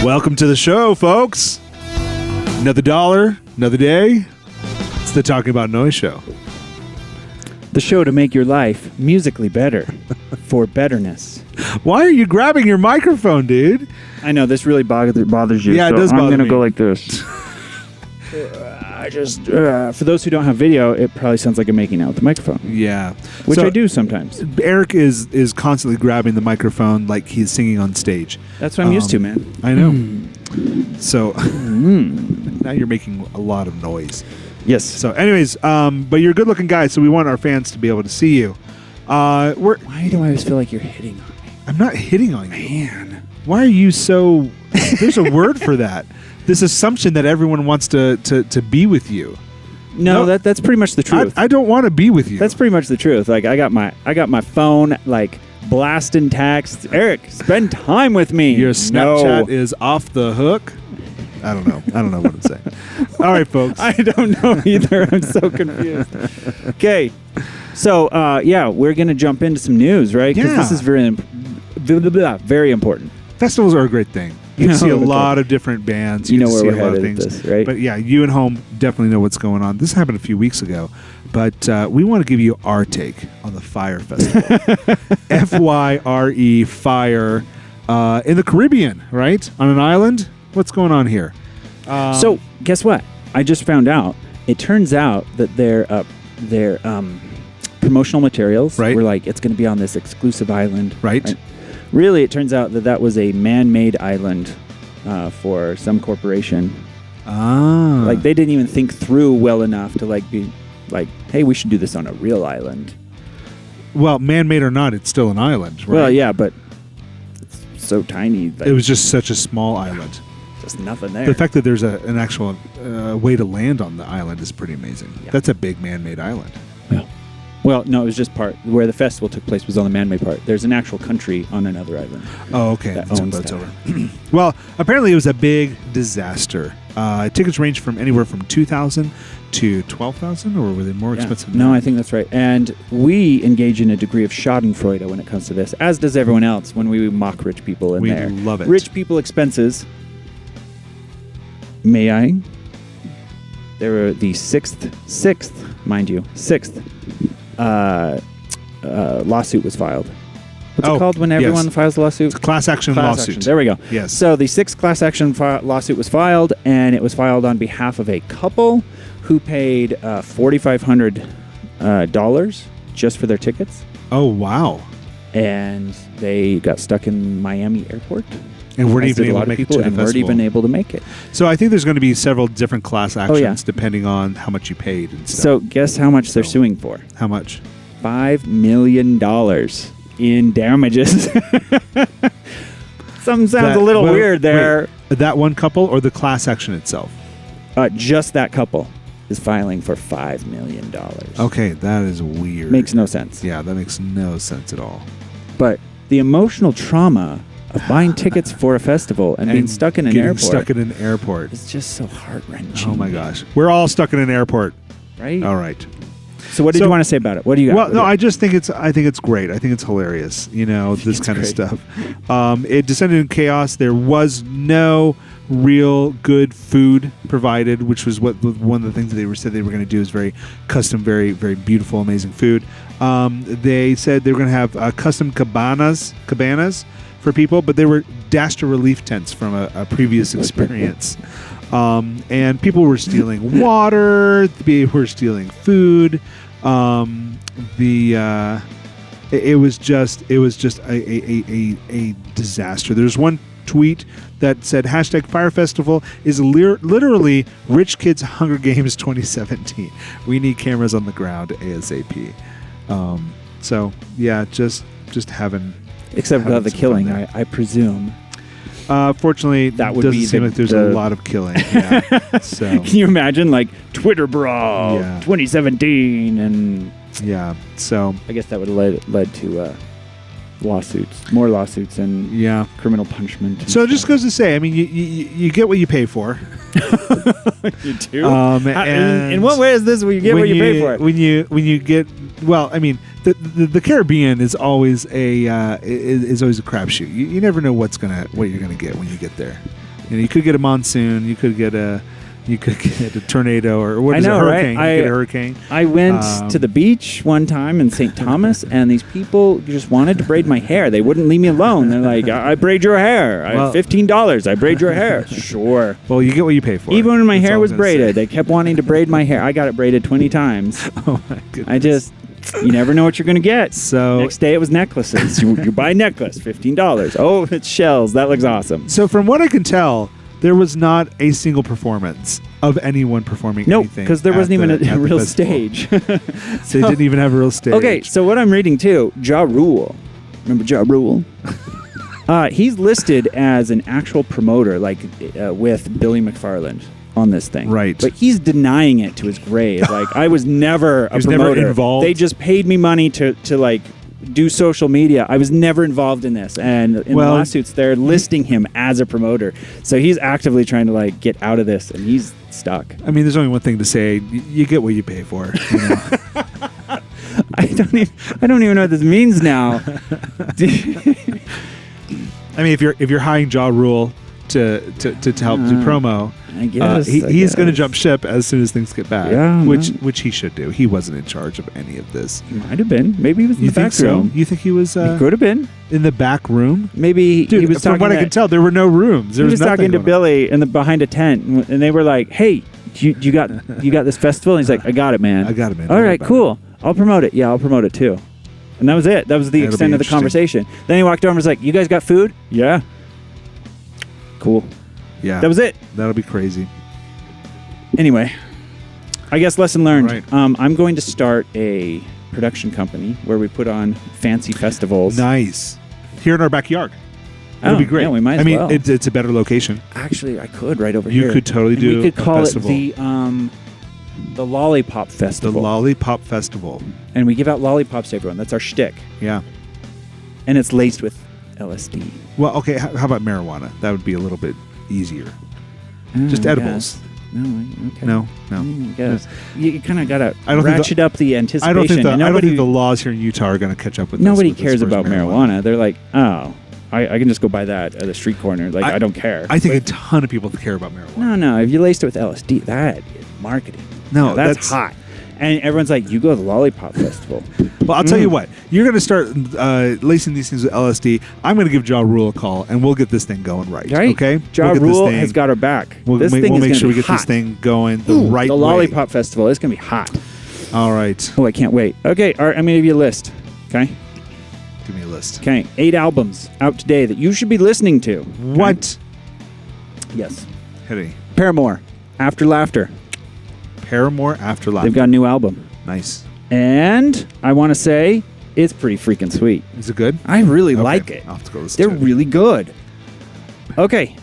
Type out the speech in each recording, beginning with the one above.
Welcome to the show, folks. Another dollar, another day. It's the Talking About Noise show. The show to make your life musically better for betterness. Why are you grabbing your microphone, dude? I know, this really bothers you. Yeah, it so does bother me. I'm going to go like this. For those who don't have video, it probably sounds like I'm making out with the microphone. Yeah. Which So, I do sometimes. Eric is constantly grabbing the microphone like he's singing on stage. That's what I'm used to, man. I know. So now you're making a lot of noise. Yes. So anyways, but you're a good-looking guy, so we want our fans to be able to see you. Why do I always feel like you're hitting on me? I'm not hitting on you. Man. Why are you so... There's a word for that. This assumption that everyone wants to be with you. No, that's pretty much the truth. I don't want to be with you. That's pretty much the truth. Like I got my phone like blasting texts. Eric, spend time with me. Your Snapchat is off the hook. I don't know what I'm saying. All right, folks. I don't know either. I'm so confused. Okay. So, we're going to jump into some news, right? Because this is very important. Festivals are a great thing. You can see a lot of different bands. You know can where see we're a lot of headed things. with this, right? But yeah, you at home definitely know what's going on. This happened a few weeks ago, but we want to give you our take on the Fyre Festival. Fyre, Fyre, in the Caribbean, right? On an island? What's going on here? So, guess what? I just found out. It turns out that their promotional materials were like, it's going to be on this exclusive island. Right. Really, it turns out that was a man-made island for some corporation. Ah. Like, they didn't even think through well enough to, like, be like, hey, we should do this on a real island. Well, man-made or not, it's still an island, right? Well, yeah, but it's so tiny. Like, it was just such a small island. Just nothing there. The fact that there's an actual way to land on the island is pretty amazing. Yeah. That's a big man-made island. Yeah. Well, no, it was just part where the festival took place was on the man-made part. There's an actual country on another island. Oh, okay. That So owns that's that. over. Well, apparently it was a big disaster. Tickets range from anywhere from $2,000 to $12,000, or were they more expensive? No, I think that's right. And we engage in a degree of schadenfreude when it comes to this, as does everyone else when we mock rich people in there. We love it. Rich people expenses. May I? There were the sixth lawsuit was filed. What's it called when everyone files a lawsuit? It's a class action lawsuit. There we go. Yes. So the sixth class action lawsuit was filed, and it was filed on behalf of a couple who paid $4,500 just for their tickets. Oh, wow. And they got stuck in Miami airport. And weren't even able to make it to the festival. Weren't even able to make it. So I think there's going to be several different class actions depending on how much you paid and stuff. So guess how much they're suing for? How much? $5 million in damages. Something sounds a little weird there. Wait, that one couple or the class action itself? Just that couple is filing for $5 million. Okay, that is weird. Makes no sense. Yeah, that makes no sense at all. But the emotional trauma of buying tickets for a festival and being stuck in an airport. Stuck in an airport. It's just so heart-wrenching. Oh my gosh. We're all stuck in an airport. Right? All right. So what did you want to say about it? What do you got? Well, no, I just think it's great. I think it's hilarious, this kind of stuff. It descended in chaos. There was no real good food provided, which was one of the things that they said they were going to do, is very custom, very, very beautiful, amazing food. They said they were going to have custom cabanas for people, but they were dash relief tents from a previous experience. And people were stealing water. People were stealing food. It was just a disaster. There's one tweet that said #Fyre Festival is literally Rich Kids Hunger Games 2017. We need cameras on the ground ASAP. So yeah, just having. Except without the killing, I presume. Fortunately, that would doesn't be seem like there's a lot of killing. Yeah. So can you imagine, like, Twitter brawl 2017 and so I guess that would have led to more lawsuits and criminal punishment. So it just goes to say, I mean, you get what you pay for. You do. In what way is this when you get what you pay for? When you get, well, I mean, the Caribbean is always a crapshoot. You never know what you're gonna get when you get there. You could get a monsoon. You could get a tornado, or what is a hurricane? Right? You get a hurricane. I went to the beach one time in St. Thomas, and these people just wanted to braid my hair. They wouldn't leave me alone. They're like, I braid your hair. I have $15. I braid your hair. Sure. Well, you get what you pay for. Even when my hair was braided, they kept wanting to braid my hair. I got it braided 20 times. Oh, my goodness. You never know what you're going to get. So next day it was necklaces. you buy a necklace, $15. Oh, it's shells. That looks awesome. So from what I can tell, there was not a single performance of anyone performing anything. No, because there wasn't even a real stage. So they didn't even have a real stage. Okay, so what I'm reading too, Ja Rule. Remember Ja Rule? He's listed as an actual promoter, like with Billy McFarland on this thing. Right. But he's denying it to his grave. Like, I was never a promoter. Never involved. They just paid me money to like do social media. I was never involved in this. And in the lawsuits, they're listing him as a promoter. So he's actively trying to like get out of this, and he's stuck. I mean, there's only one thing to say: you get what you pay for. You know? I don't even know what this means now. I mean, if you're hiring Ja Rule to help do promo, I guess he's going to jump ship as soon as things get back. Yeah, which he should do. He wasn't in charge of any of this. He might have been. Maybe he was in the back room. You think he was? He could have been in the back room. Maybe Dude, he was. From what I can tell, there were no rooms. He was talking to Billy behind a tent, and they were like, "Hey, you got this festival?" And he's like, "I got it, man. I got it, man. All right, cool. I'll promote it. Yeah, I'll promote it too." And that was it. That was the extent of the conversation. Then he walked over and was like, "You guys got food?" Yeah. Cool. Yeah. That was it. That'll be crazy. Anyway, I guess lesson learned. Right. I'm going to start a production company where we put on fancy festivals. Nice. Here in our backyard. It'll be great. Yeah, we might as well. It's a better location. Actually, I could right over here. You could totally do we could call it the Lollipop Festival. The Lollipop Festival. And we give out lollipops to everyone. That's our shtick. Yeah. And it's laced with LSD. Well, okay. How about marijuana? That would be a little bit easier. Just edibles. No, okay. No. I guess. You kind of got to ratchet up the anticipation. I don't think the laws here in Utah are going to catch up with nobody cares about marijuana. They're like, oh, I can just go buy that at the street corner. Like, I don't care. I think a ton of people care about marijuana. No. If you laced it with LSD, that is marketing. No, that's hot. And everyone's like, you go to the Lollipop Festival. Well, I'll tell you what. You're going to start lacing these things with LSD. I'm going to give Ja Rule a call, and we'll get this thing going right. Okay? Ja Rule has got our back. We'll make sure we get this thing going the right way. The Lollipop Festival is going to be hot. All right. Oh, I can't wait. Okay, all right, I'm going to give you a list. Okay? Give me a list. Okay, 8 albums out today that you should be listening to. Okay? What? Yes. Hit me. Paramore, After Laughter. Paramore, After Laughter. They've got a new album. Nice. And I want to say it's pretty freaking sweet. Is it good? I really like it. I'll have to go listen to it. They're really good. Okay.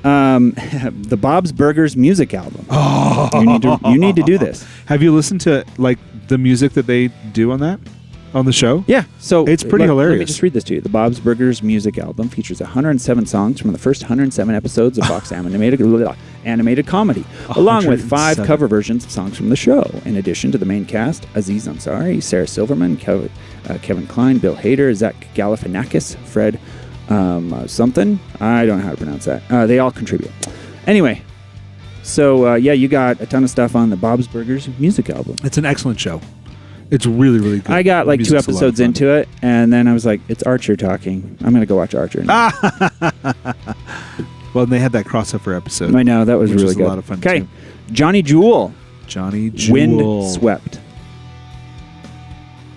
The Bob's Burgers music album. Oh. You need to do this. Have you listened to like the music that they do on that? On the show? Yeah. So it's pretty hilarious. Let me just read this to you. The Bob's Burgers music album features 107 songs from the first 107 episodes of Fox animated comedy, along with 5 cover versions of songs from the show. In addition to the main cast, Aziz Ansari, Sarah Silverman, Kevin Kline, Bill Hader, Zach Galifianakis, Fred something. I don't know how to pronounce that. They all contribute. Anyway, so you got a ton of stuff on the Bob's Burgers music album. It's an excellent show. It's really, really good. I got like 2 episodes into it, and then I was like, it's Archer talking. I'm going to go watch Archer now. Well, they had that crossover episode. I know. That was really good. A lot of fun, okay. too. Johnny Jewel. Wind Swept.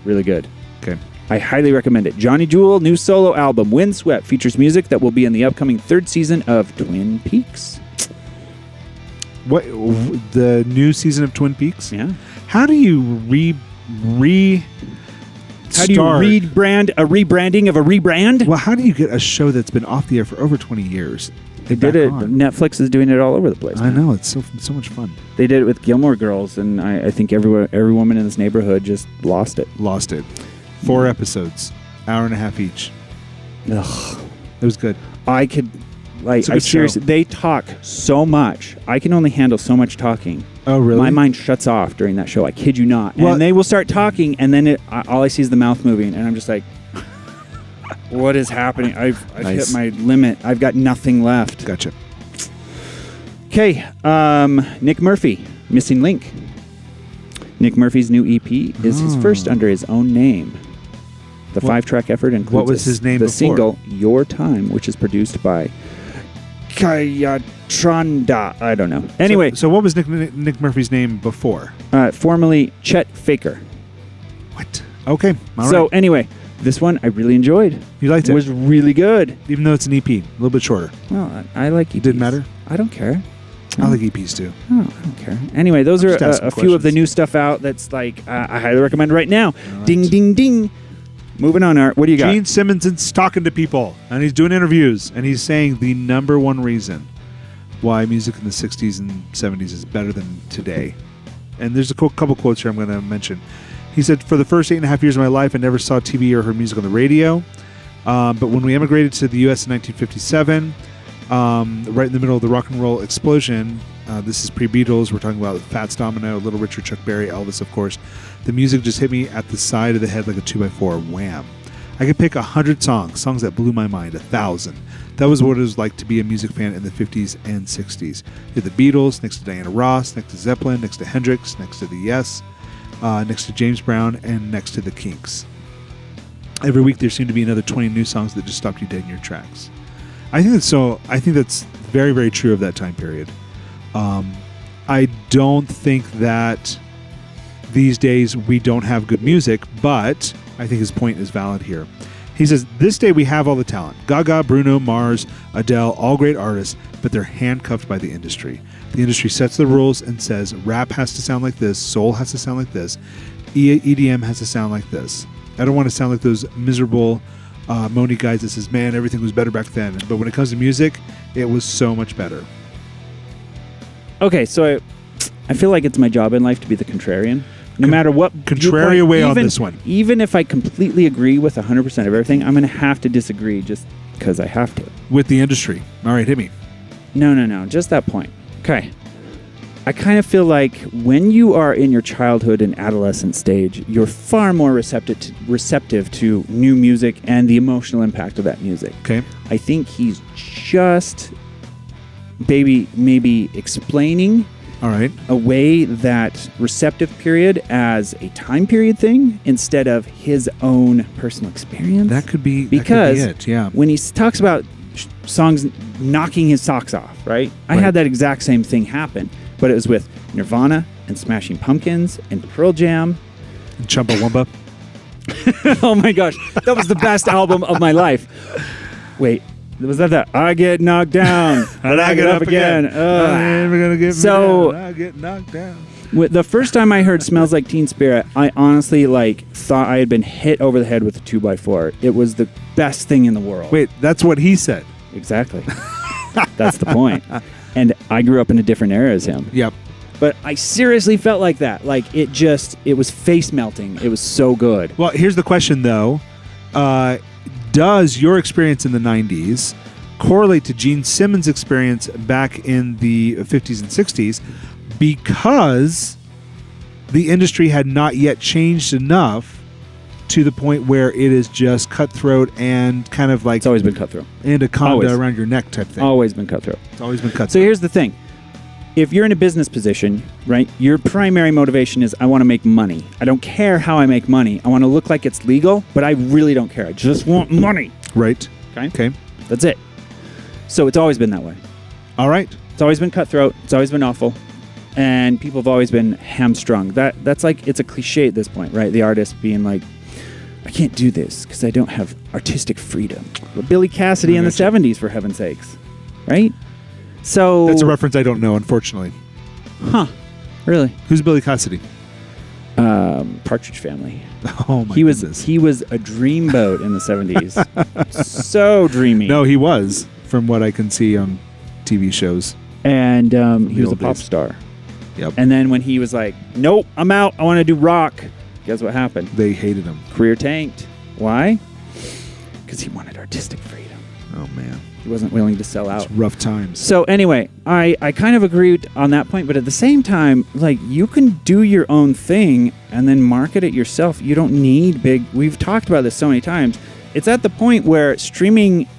Really good. Okay. I highly recommend it. Johnny Jewel, new solo album, Windswept, features music that will be in the upcoming 3rd season of Twin Peaks. What? The new season of Twin Peaks? Yeah. How do you rebrand a rebranding of a rebrand? Well, how do you get a show that's been off the air for over 20 years? They did it. On? Netflix is doing it all over the place. I know. It's so much fun. They did it with Gilmore Girls, and I think every woman in this neighborhood just lost it. 4 episodes, hour and a half each. Ugh. It was good. I could, seriously, they talk so much. I can only handle so much talking. Oh, really? My mind shuts off during that show. I kid you not. Well, and they will start talking, and then all I see is the mouth moving, and I'm just like, what is happening? I've hit my limit. I've got nothing left. Gotcha. Okay, Nick Murphy, Missing Link. Nick Murphy's new EP is his first under his own name. The 5-track effort includes what was his name the before? single Your Time, which is produced by Kayatranda. I don't know. Anyway. So what was Nick Murphy's name before? Formerly Chet Faker. What? Okay. Anyway, this one I really enjoyed. You liked it? It was really good. Even though it's an EP, a little bit shorter. Well, I like EPs. Didn't matter? I don't care. I like EPs too. Oh, I don't care. Anyway, those are a few of the new stuff out that's like, I highly recommend right now. Right. Ding, ding, ding. Moving on, Art. What do you got? Gene Simmons is talking to people, and he's doing interviews, and he's saying the number one reason why music in the 60s and 70s is better than today. And there's a couple quotes here I'm going to mention. He said, for the first 8.5 years of my life, I never saw TV or heard music on the radio. But when we emigrated to the U.S. in 1957, right in the middle of the rock and roll explosion, this is pre-Beatles, we're talking about Fats Domino, Little Richard, Chuck Berry, Elvis, of course. The music just hit me at the side of the head like a 2x4, wham. I could pick 100 songs that blew my mind, 1,000. That was what it was like to be a music fan in the 50s and 60s. You had the Beatles, next to Diana Ross, next to Zeppelin, next to Hendrix, next to the Yes, next to James Brown, and next to the Kinks. Every week there seemed to be another 20 new songs that just stopped you dead in your tracks. I think that's very, very true of that time period. I don't think that these days we don't have good music, but I think his point is valid here. He says, this day we have all the talent. Gaga, Bruno, Mars, Adele, all great artists, but they're handcuffed by the industry. The industry sets the rules and says rap has to sound like this, soul has to sound like this, EDM has to sound like this. I don't want to sound like those miserable moany guys that says, man, everything was better back then. But when it comes to music, it was so much better. Okay, so I feel like it's my job in life to be the contrarian. No matter what. Contrary away on this one. Even if I completely agree with 100% of everything, I'm going to have to disagree just because I have to. With the industry. All right, hit me. No. Just that point. Okay. I kind of feel like when you are in your childhood and adolescent stage, you're far more receptive to new music and the emotional impact of that music. Okay. I think he's just maybe explaining away that receptive period as a time period thing instead of his own personal experience. That could be it, yeah. When he talks about songs knocking his socks off, right? I had that exact same thing happen, but it was with Nirvana and Smashing Pumpkins and Pearl Jam. And Chumbawamba. Oh my gosh, that was the best album of my life. Wait. Was that I get knocked down and I get up again? I'm never gonna get down. I get knocked down. The first time I heard "Smells Like Teen Spirit," I honestly thought I had been hit over the head with a 2x4. It was the best thing in the world. Wait, that's what he said. Exactly. That's the point. And I grew up in a different era as him. Yep. But I seriously felt like that. Like it was face melting. It was so good. Well, here's the question though. Does your experience in the 90s correlate to Gene Simmons' experience back in the 50s and 60s because the industry had not yet changed enough to the point where it is just cutthroat and kind of like... It's always been cutthroat. Anaconda around your neck type thing. Always been cutthroat. It's always been cutthroat. So here's the thing. If you're in a business position, right, your primary motivation is I want to make money. I don't care how I make money. I want to look like it's legal, but I really don't care. I just want money. Right. Okay. That's it. So it's always been that way. All right. It's always been cutthroat. It's always been awful. And people have always been hamstrung. That's like, it's a cliche at this point, right? The artist being like, I can't do this because I don't have artistic freedom. Well, Billy Cassidy in the 70s, for heaven's sakes. Right? So that's a reference I don't know, unfortunately. Huh. Really? Who's Billy Cassidy? Partridge Family. Oh my goodness. He was a dreamboat in the 70s. So dreamy. No, he was, from what I can see on TV shows. And he was a pop star. Yep. And then when he was like, nope, I'm out. I want to do rock. Guess what happened? They hated him. Career tanked. Why? Because he wanted artistic freedom. Oh, man. He wasn't willing to sell out. It's rough times. So anyway, I kind of agreed on that point, but at the same time, like, you can do your own thing and then market it yourself. You don't need big... We've talked about this so many times. It's at the point where streaming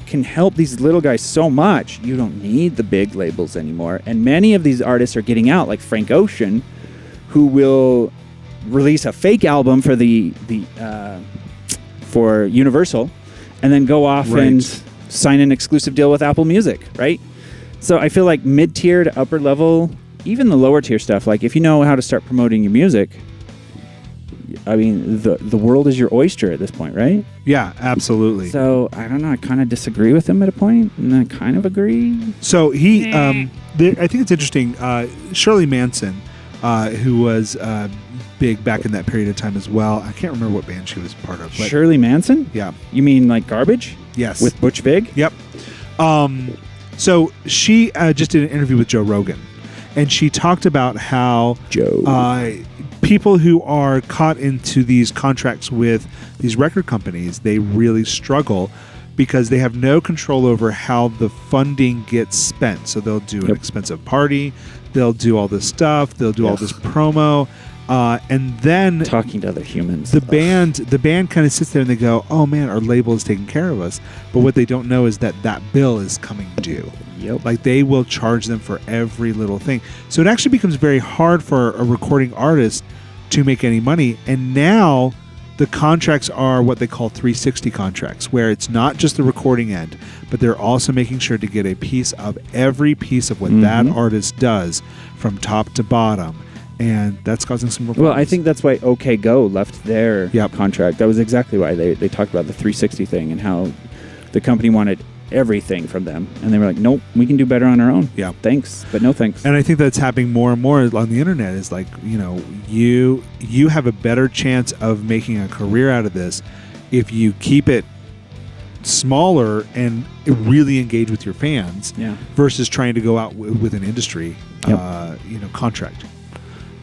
can help these little guys so much. You don't need the big labels anymore. And many of these artists are getting out, like Frank Ocean, who will release a fake album for for Universal, and then go off and sign an exclusive deal with Apple Music, right? So I feel like mid-tier to upper level, even the lower tier stuff, like if you know how to start promoting your music, I mean, the world is your oyster at this point, right? Yeah, absolutely. So I don't know. I kind of disagree with him at a point, and I kind of agree. So he, I think it's interesting. Shirley Manson, who was big back in that period of time as well. I can't remember what band she was part of. But Shirley Manson? Yeah. You mean like Garbage? Yes. With Butch Vig? Yep. So she just did an interview with Joe Rogan, and she talked about how people who are caught into these contracts with these record companies, they really struggle because they have no control over how the funding gets spent. So they'll do an expensive party, they'll do all this stuff, they'll do all this promo, and then talking to other humans. The band kind of sits there and they go, "Oh man, our label is taking care of us." But what they don't know is that bill is coming due. Yep. Like they will charge them for every little thing. So it actually becomes very hard for a recording artist to make any money. And now the contracts are what they call 360 contracts, where it's not just the recording end, but they're also making sure to get a piece of every piece of what that artist does from top to bottom. And that's causing some problems. Well, I think that's why OK Go left their contract. That was exactly why they talked about the 360 thing and how the company wanted everything from them, and they were like, nope, we can do better on our own. Yeah, thanks, but no thanks. And I think that's happening more and more on the internet. Is like, you have a better chance of making a career out of this if you keep it smaller and really engage with your fans, versus trying to go out with an industry contract.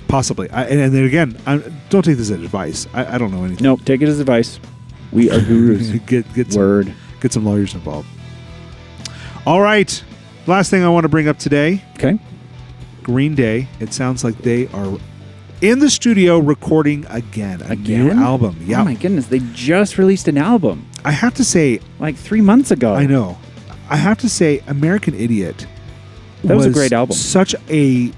Possibly. And then again, don't take this as advice. I don't know anything. Nope, take it as advice. We are gurus. Get some lawyers involved. All right. Last thing I want to bring up today. Okay. Green Day. It sounds like they are in the studio recording again. A new album. Yeah. Oh my goodness. They just released an album. I have to say, like 3 months ago. I know. I have to say, American Idiot. That was a great album. Such a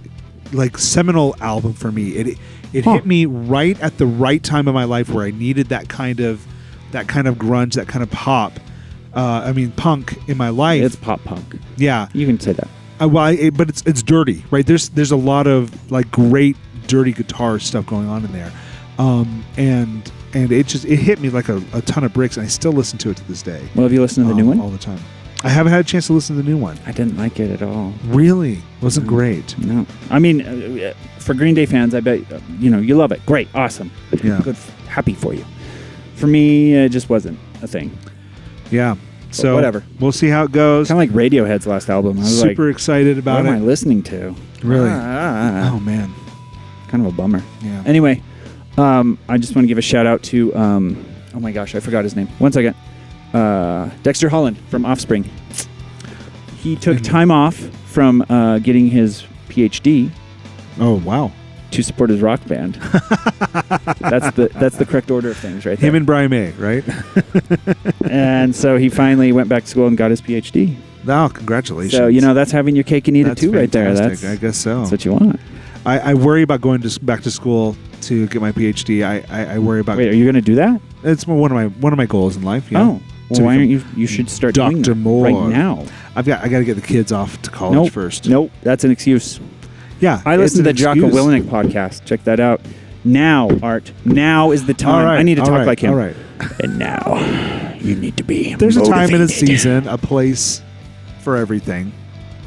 seminal album for me. It hit me right at the right time of my life where I needed that kind of grunge, that kind of pop. Punk in my life. It's pop punk. Yeah, you can say that. But it's dirty, right? There's a lot of great dirty guitar stuff going on in there, and it hit me like a ton of bricks, and I still listen to it to this day. Well, have you listened to the new one? All the time. I haven't had a chance to listen to the new one. I didn't like it at all. Really? Wasn't great. No. I mean, for Green Day fans, I bet you love it. Great, awesome. Yeah. Good, happy for you. For me, it just wasn't a thing. Yeah. So but whatever. We'll see how it goes. Kind of like Radiohead's last album. I was super excited about it. What am I listening to? Really? Oh man. Kind of a bummer. Yeah. Anyway, I just want to give a shout out to oh my gosh, I forgot his name. One second. Dexter Holland from Offspring. He took time off from getting his PhD. Oh wow. To support his rock band. That's the correct order of things, right there. Him and Brian May, right? And so he finally went back to school and got his PhD. Oh, congratulations. So, that's having your cake and eat it too, right there. I guess so. That's what you want. I worry about going back to school to get my PhD. I worry about... Wait, are you going to do that? It's one of my goals in life. Yeah. Oh. Well, why aren't you... You should start doing that right now. I got to get the kids off to college first. Nope. That's an excuse. Yeah, I listened to the Jocko Willink podcast. Check that out. Now, Art. Now is the time. Right, I need to talk like him. All right. And now, you need to be There's motivated. a time and a season, a place for everything.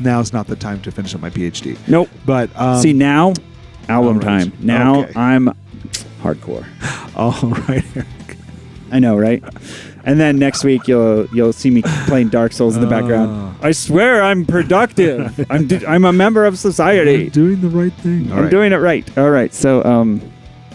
Now's not the time to finish up my PhD. Nope. But see, now, album time. Now I'm hardcore. All right, Eric. I know, right? And then next week you'll see me playing Dark Souls in the background. I swear I'm productive. I'm a member of society. You're doing the right thing. I'm doing it right. All right. So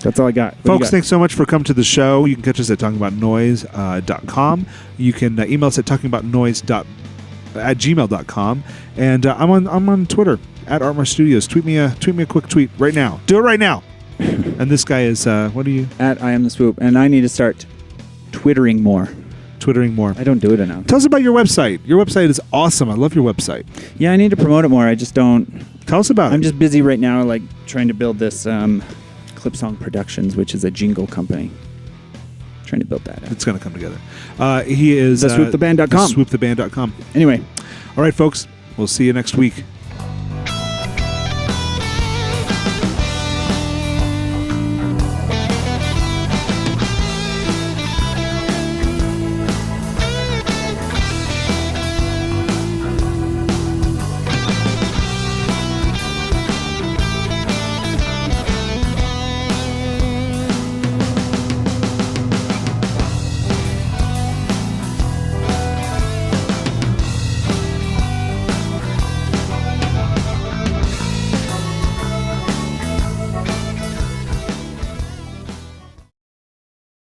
that's all I got. Folks, thanks so much for coming to the show. You can catch us at talkingaboutnoise.com. You can email us at talkingaboutnoise@gmail.com. And I'm on Twitter at Artmar Studios. Tweet me a quick tweet right now. Do it right now. And this guy is what are you? At I am the swoop, and I need to start twittering more. Twittering more. I don't do it enough. Tell us about your website. Your website is awesome. I love your website. Yeah, I need to promote it more. I just don't. Tell us about it. I'm just busy right now, like trying to build this Clip Song Productions, which is a jingle company. Trying to build that out. It's going to come together. He is TheSwoopTheBand.com. TheSwoopTheBand.com. Anyway. All right, folks. We'll see you next week.